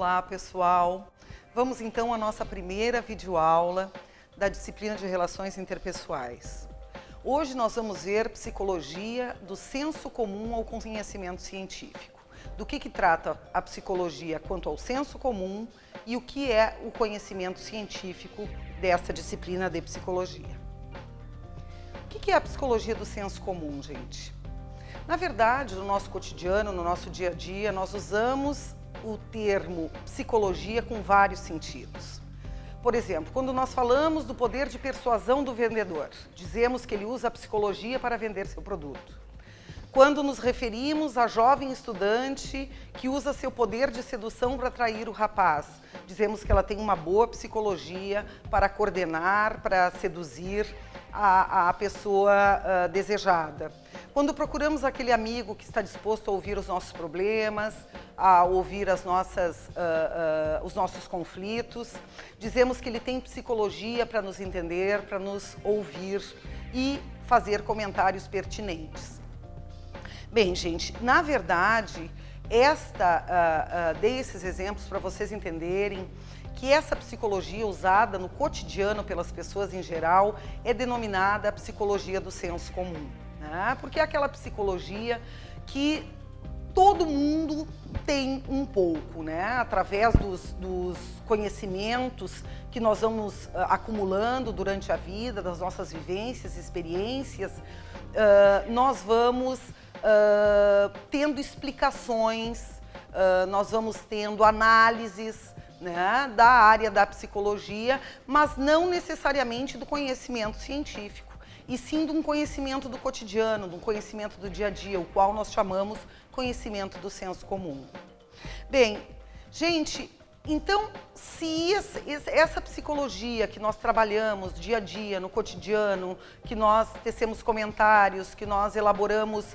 Olá, pessoal! Vamos então à nossa primeira videoaula da disciplina de Relações Interpessoais. Hoje nós vamos ver psicologia do senso comum ao conhecimento científico. Do que trata a psicologia quanto ao senso comum e o que é o conhecimento científico dessa disciplina de psicologia. O que é a psicologia do senso comum, gente? Na verdade, no nosso cotidiano, no nosso dia a dia, nós usamos o termo psicologia com vários sentidos. Por exemplo, quando nós falamos do poder de persuasão do vendedor, dizemos que ele usa a psicologia para vender seu produto. Quando nos referimos à jovem estudante que usa seu poder de sedução para atrair o rapaz, dizemos que ela tem uma boa psicologia para coordenar, para seduzir a pessoa desejada. Quando procuramos aquele amigo que está disposto a ouvir os nossos problemas, a ouvir os nossos conflitos, dizemos que ele tem psicologia para nos entender, para nos ouvir e fazer comentários pertinentes. Bem, gente, na verdade, dei esses exemplos para vocês entenderem que essa psicologia usada no cotidiano pelas pessoas em geral é denominada psicologia do senso comum, né? Porque é aquela psicologia que todo mundo tem um pouco, né? Através dos conhecimentos que nós vamos acumulando durante a vida, das nossas vivências, experiências, nós vamos tendo explicações, nós vamos tendo análises, né, da área da psicologia, mas não necessariamente do conhecimento científico, e sim de um conhecimento do cotidiano, de um conhecimento do dia a dia, o qual nós chamamos conhecimento do senso comum. Bem, gente, então, se essa psicologia que nós trabalhamos dia a dia, no cotidiano, que nós tecemos comentários, que nós elaboramos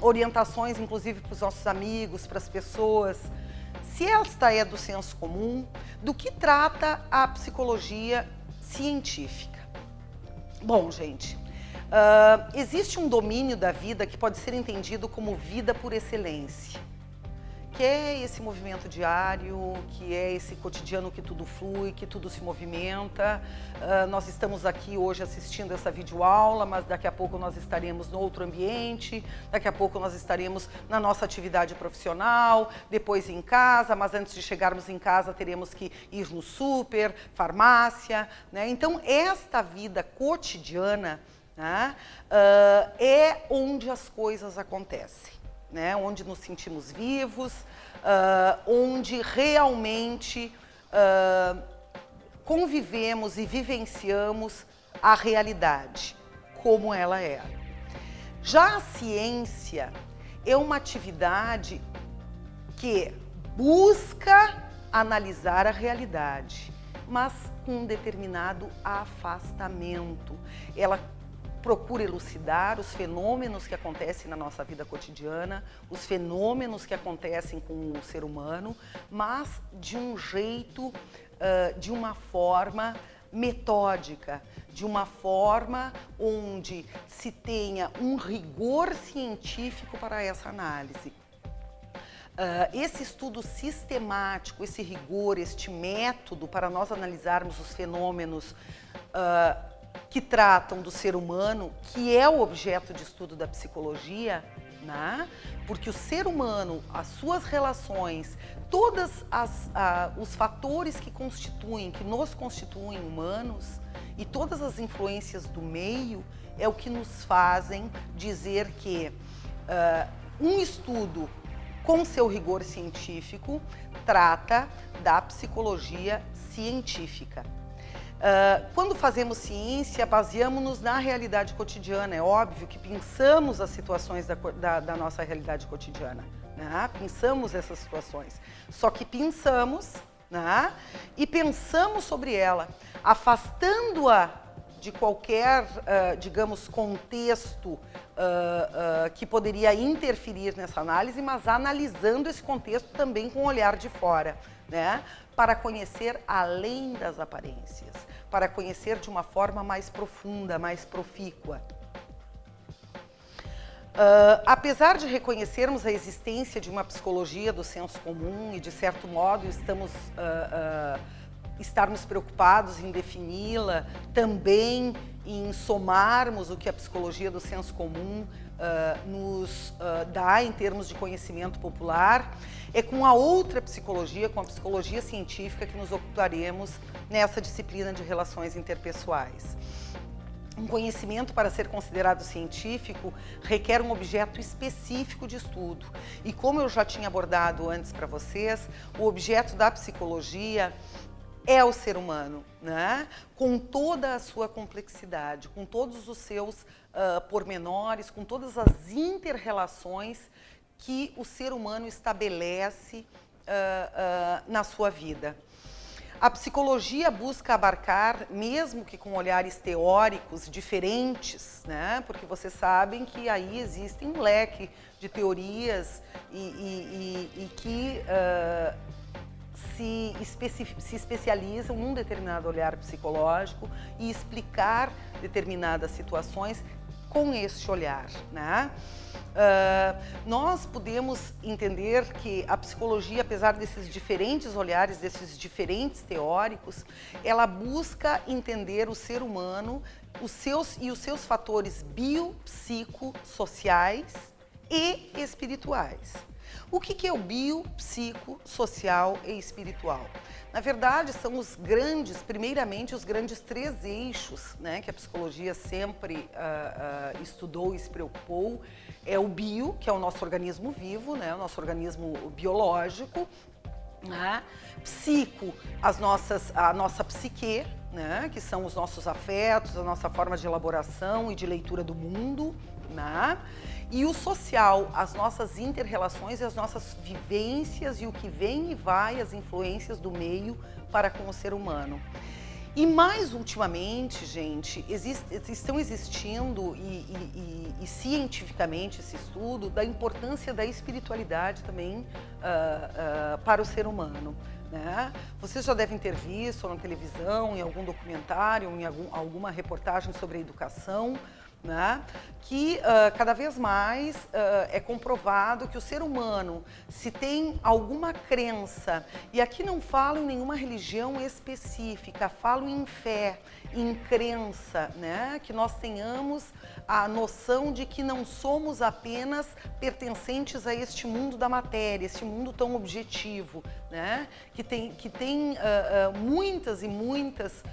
orientações, inclusive para os nossos amigos, para as pessoas, se esta é do senso comum, do que trata a psicologia científica? Bom, gente, existe um domínio da vida que pode ser entendido como vida por excelência, que é esse movimento diário, que é esse cotidiano que tudo flui, que tudo se movimenta. Nós estamos aqui hoje assistindo essa videoaula, mas daqui a pouco nós estaremos no outro ambiente, daqui a pouco nós estaremos na nossa atividade profissional, depois em casa, mas antes de chegarmos em casa teremos que ir no súper, farmácia, né? Então, esta vida cotidiana, né, é onde as coisas acontecem, né, onde nos sentimos vivos, onde realmente convivemos e vivenciamos a realidade, como ela é. Já a ciência é uma atividade que busca analisar a realidade, mas com um determinado afastamento. Ela procura elucidar os fenômenos que acontecem na nossa vida cotidiana, os fenômenos que acontecem com o ser humano, mas de um jeito, de uma forma metódica, de uma forma onde se tenha um rigor científico para essa análise. Esse estudo sistemático, esse rigor, este método para nós analisarmos os fenômenos que tratam do ser humano, que é o objeto de estudo da psicologia, né? Porque o ser humano, as suas relações, todos os fatores que nos constituem humanos e todas as influências do meio é o que nos fazem dizer que um estudo com seu rigor científico trata da psicologia científica. Quando fazemos ciência, baseamos-nos na realidade cotidiana. É óbvio que pensamos as situações da nossa realidade cotidiana, né? Pensamos essas situações, só que pensamos, né? E pensamos sobre ela, afastando-a de qualquer, digamos, contexto que poderia interferir nessa análise, mas analisando esse contexto também com o olhar de fora, né? Para conhecer além das aparências, para conhecer de uma forma mais profunda, mais profícua. Apesar de reconhecermos a existência de uma psicologia do senso comum e, de certo modo, estarmos preocupados em defini-la, também em somarmos o que a psicologia do senso comum nos dá em termos de conhecimento popular, é com a outra psicologia, com a psicologia científica, que nos ocuparemos nessa disciplina de relações interpessoais. Um conhecimento, para ser considerado científico, requer um objeto específico de estudo. E como eu já tinha abordado antes para vocês, o objeto da psicologia é o ser humano, né? Com toda a sua complexidade, com todos os seus pormenores, com todas as inter-relações que o ser humano estabelece na sua vida. A psicologia busca abarcar, mesmo que com olhares teóricos diferentes, né? Porque vocês sabem que aí existe um leque de teorias e que se especializam num determinado olhar psicológico e explicar determinadas situações com este olhar, né? Nós podemos entender que a psicologia, apesar desses diferentes olhares, desses diferentes teóricos, ela busca entender o ser humano, os seus fatores biopsicossociais e espirituais. O que é o bio, psico, social e espiritual? Na verdade, são primeiramente, os grandes três eixos, né, que a psicologia sempre estudou e se preocupou. É o bio, que é o nosso organismo vivo, né, o nosso organismo biológico. Né? Psico, a nossa psique, né, que são os nossos afetos, a nossa forma de elaboração e de leitura do mundo. Né? E o social, as nossas inter-relações e as nossas vivências e o que vem e vai, as influências do meio para com o ser humano. E mais ultimamente, gente, estão existindo e cientificamente esse estudo da importância da espiritualidade também para o ser humano. Né? Vocês já devem ter visto na televisão, em algum documentário, em alguma reportagem sobre a educação, né? Que cada vez mais é comprovado que o ser humano, se tem alguma crença, e aqui não falo em nenhuma religião específica, falo em fé, em crença, né? Que nós tenhamos a noção de que não somos apenas pertencentes a este mundo da matéria, este mundo tão objetivo, né? Que tem muitas e muitas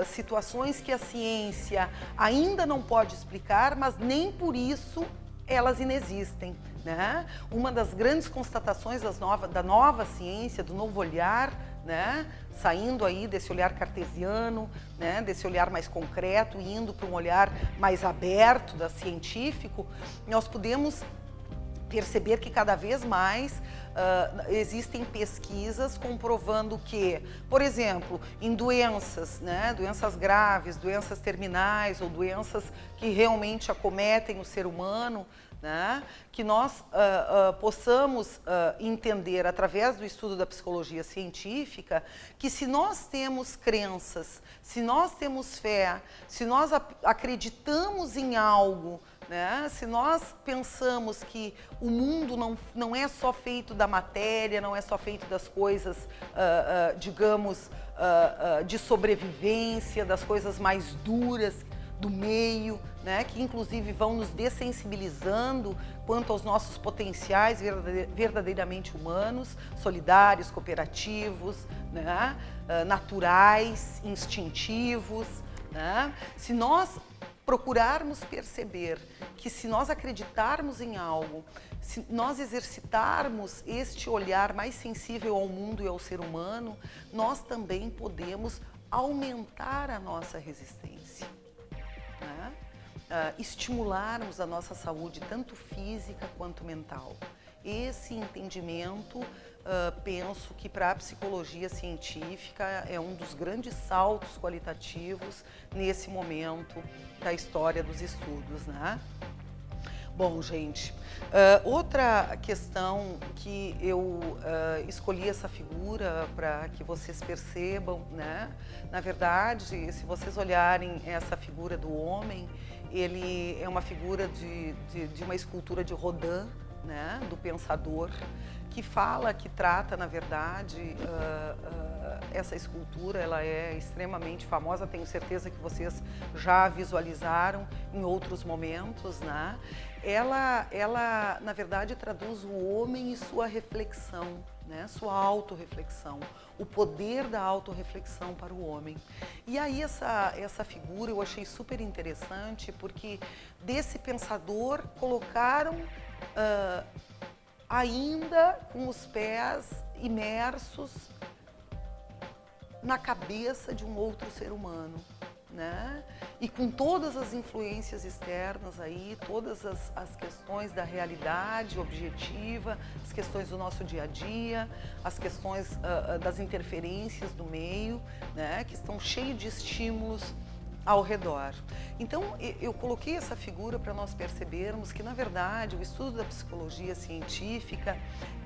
situações que a ciência ainda não pode explicar, mas nem por isso elas inexistem. Né? Uma das grandes constatações da nova ciência, do novo olhar, né? Saindo aí desse olhar cartesiano, né? Desse olhar mais concreto, indo para um olhar mais aberto, científico, nós podemos perceber que cada vez mais existem pesquisas comprovando que, por exemplo, em doenças, né, doenças graves, doenças terminais ou doenças que realmente acometem o ser humano, né, que nós possamos entender através do estudo da psicologia científica que se nós temos crenças, se nós temos fé, se nós acreditamos em algo, né? Se nós pensamos que o mundo não é só feito da matéria, não é só feito das coisas, digamos, de sobrevivência, das coisas mais duras do meio, né? Que inclusive vão nos dessensibilizando quanto aos nossos potenciais verdadeiramente humanos, solidários, cooperativos, né? Naturais, instintivos. Né? Se nós procurarmos perceber que se nós acreditarmos em algo, se nós exercitarmos este olhar mais sensível ao mundo e ao ser humano, nós também podemos aumentar a nossa resistência, né? Estimularmos a nossa saúde, tanto física quanto mental. Esse entendimento, penso que para a psicologia científica é um dos grandes saltos qualitativos nesse momento da história dos estudos, né? Bom, gente, outra questão que eu escolhi essa figura para que vocês percebam, né? Na verdade, se vocês olharem essa figura do homem, Ele é uma figura de uma escultura de Rodin, né, do pensador, que fala, que trata, na verdade, essa escultura, ela é extremamente famosa, tenho certeza que vocês já visualizaram em outros momentos, né? Ela, na verdade, traduz o homem e sua reflexão, né? Sua autorreflexão, o poder da autorreflexão para o homem. E aí essa figura eu achei super interessante, porque desse pensador colocaram ainda com os pés imersos na cabeça de um outro ser humano, né? E com todas as influências externas aí, todas as questões da realidade objetiva, as questões do nosso dia a dia, as questões das interferências do meio, né? Que estão cheios de estímulos ao redor. Então, eu coloquei essa figura para nós percebermos que, na verdade, o estudo da psicologia científica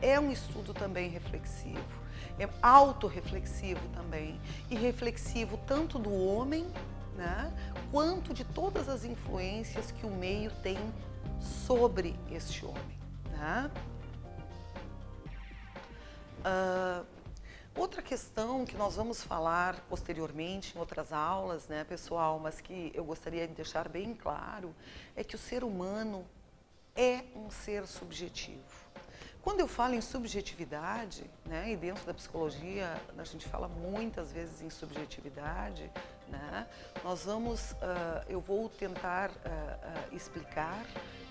é um estudo também reflexivo, é autorreflexivo também, e reflexivo tanto do homem, né, quanto de todas as influências que o meio tem sobre este homem, né? Outra questão que nós vamos falar posteriormente em outras aulas, né, pessoal, mas que eu gostaria de deixar bem claro, é que o ser humano é um ser subjetivo. Quando eu falo em subjetividade, né, e dentro da psicologia a gente fala muitas vezes em subjetividade, né, eu vou tentar explicar,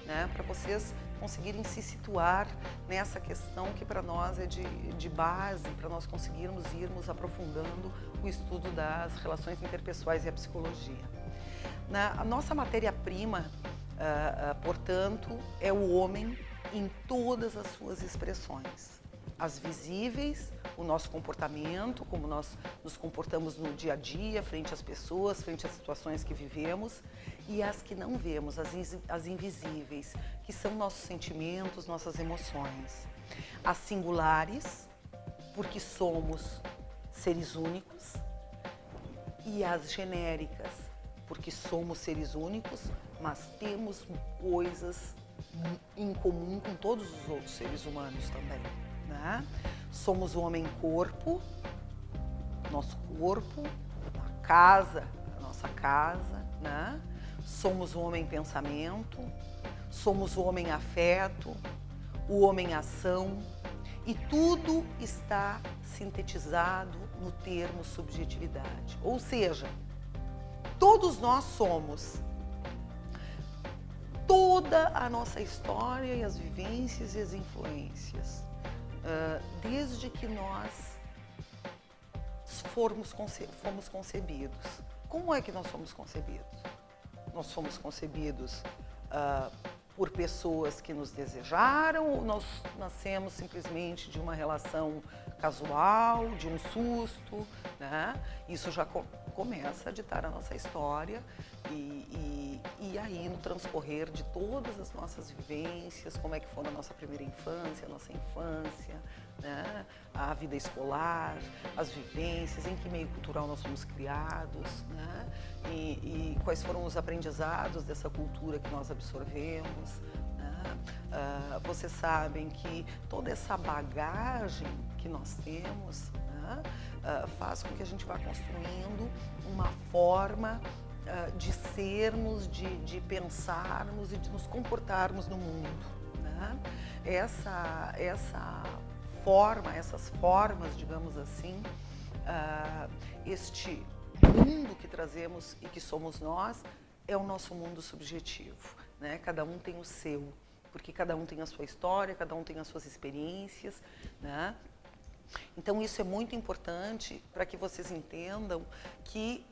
né, para vocês conseguirem se situar nessa questão que para nós é de base, para nós conseguirmos irmos aprofundando o estudo das relações interpessoais e a psicologia. A nossa matéria-prima, portanto, é o homem em todas as suas expressões. As visíveis, o nosso comportamento, como nós nos comportamos no dia a dia, frente às pessoas, frente às situações que vivemos, e as que não vemos, as invisíveis, que são nossos sentimentos, nossas emoções. As singulares, porque somos seres únicos, e as genéricas, porque somos seres únicos, mas temos coisas em comum com todos os outros seres humanos também, né? Somos o homem-corpo, nosso corpo, a casa, a nossa casa, né? Somos o homem-pensamento, somos o homem-afeto, o homem-ação, e tudo está sintetizado no termo subjetividade. Ou seja, todos nós somos. Toda a nossa história e as vivências e as influências, desde que nós fomos concebidos. Como é que nós fomos concebidos? Nós fomos concebidos por pessoas que nos desejaram, ou nós nascemos simplesmente de uma relação casual, de um susto, né? Isso já começa a ditar a nossa história e aí no transcorrer de todas as nossas vivências, como é que foi a nossa primeira infância, a nossa infância, né? A vida escolar, as vivências, em que meio cultural nós fomos criados, né? E quais foram os aprendizados dessa cultura que nós absorvemos, né? Vocês sabem que toda essa bagagem que nós temos, né, faz com que a gente vá construindo uma forma de sermos, de pensarmos e de nos comportarmos no mundo, né? Essas formas, digamos assim, este mundo que trazemos e que somos nós, é o nosso mundo subjetivo, né? Cada um tem o seu, porque cada um tem a sua história, cada um tem as suas experiências, né? Então isso é muito importante para que vocês entendam que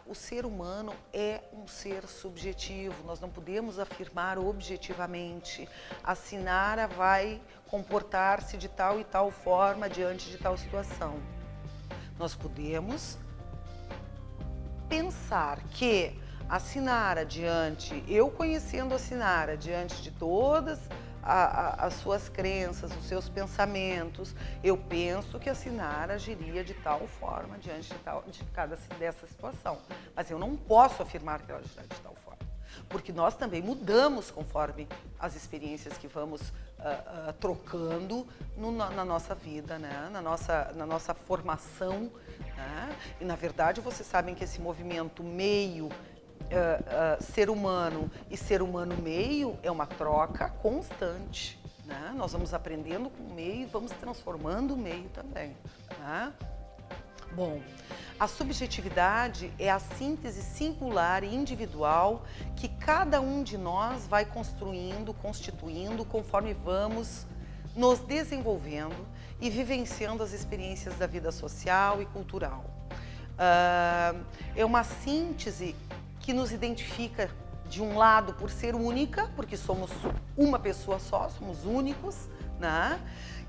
o ser humano é um ser subjetivo. Nós não podemos afirmar objetivamente, a Sinara vai comportar-se de tal e tal forma diante de tal situação. Nós podemos pensar que a Sinara eu conhecendo a Sinara diante de todas as suas crenças, os seus pensamentos, eu penso que a Sinara agiria de tal forma diante dessa situação. Mas eu não posso afirmar que ela agirá de tal forma. porque nós também mudamos conforme as experiências que vamos trocando na nossa vida, né? na nossa formação. Né? E, na verdade, vocês sabem que esse movimento meio ser humano e ser humano meio é uma troca constante. Né? Nós vamos aprendendo com o meio e vamos transformando o meio também. Né? Bom, a subjetividade é a síntese singular e individual que cada um de nós vai construindo, constituindo, conforme vamos nos desenvolvendo e vivenciando as experiências da vida social e cultural. É uma síntese que nos identifica, de um lado, por ser única, porque somos uma pessoa só, somos únicos, né?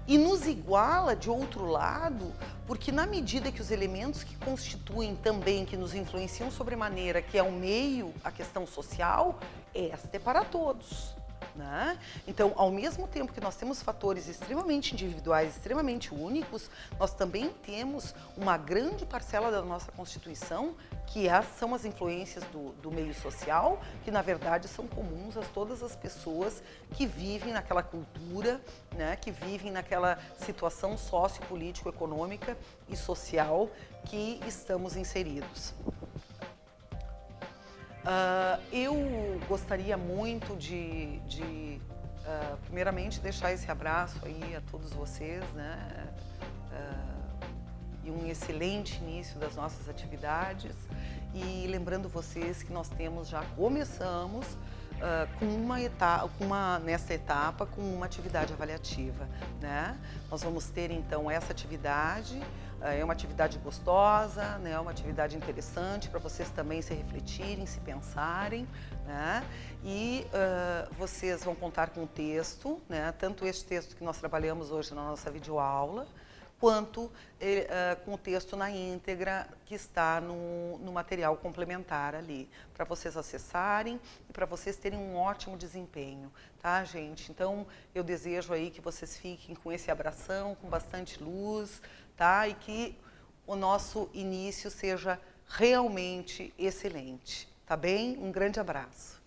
E nos iguala, de outro lado, porque na medida que os elementos que constituem também, que nos influenciam sobremaneira, que é o meio, a questão social, esta é para todos. Né? Então, ao mesmo tempo que nós temos fatores extremamente individuais, extremamente únicos, nós também temos uma grande parcela da nossa Constituição que são as influências do meio social, que na verdade são comuns a todas as pessoas que vivem naquela cultura, né? Que vivem naquela situação sociopolítico, econômica e social que estamos inseridos. Eu gostaria muito de primeiramente, deixar esse abraço aí a todos vocês, né? E um excelente início das nossas atividades. E lembrando vocês que nós começamos nessa etapa com uma atividade avaliativa, né? Nós vamos ter então essa atividade. É uma atividade gostosa, né? Uma atividade interessante para vocês também se refletirem, se pensarem, né? E vocês vão contar com o texto, né? Tanto este texto que nós trabalhamos hoje na nossa videoaula, quanto com o texto na íntegra que está no material complementar ali, para vocês acessarem e para vocês terem um ótimo desempenho, tá, gente? Então, eu desejo aí que vocês fiquem com esse abração, com bastante luz, tá? E que o nosso início seja realmente excelente, tá bem? Um grande abraço.